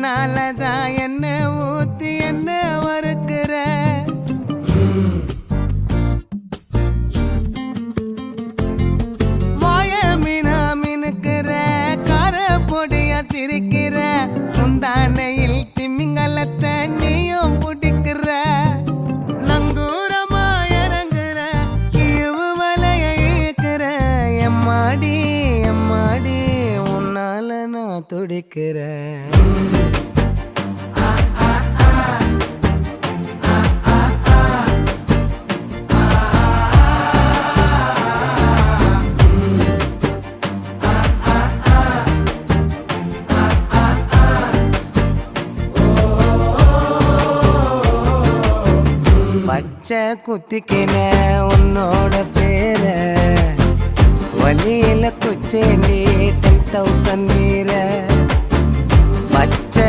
நாலதான் என்ன ஊத்தி என்ன வறுக்கிற வாய மீனா மினுக்கிற கார பொடியா சிரிக்கிற முந்தானையில் திமிங்கலத்தை நீயும் பிடிக்கிற நங்கூரமா இறங்குற இவு வலைய இழுக்கிற எம்மாடி எம்மாடி உன்னால நான் துடிக்கிறேன் பச்சை குத்திக்கின உன்னோட பேர வலியில குச்சேண்டி 10,000 வீர பச்சை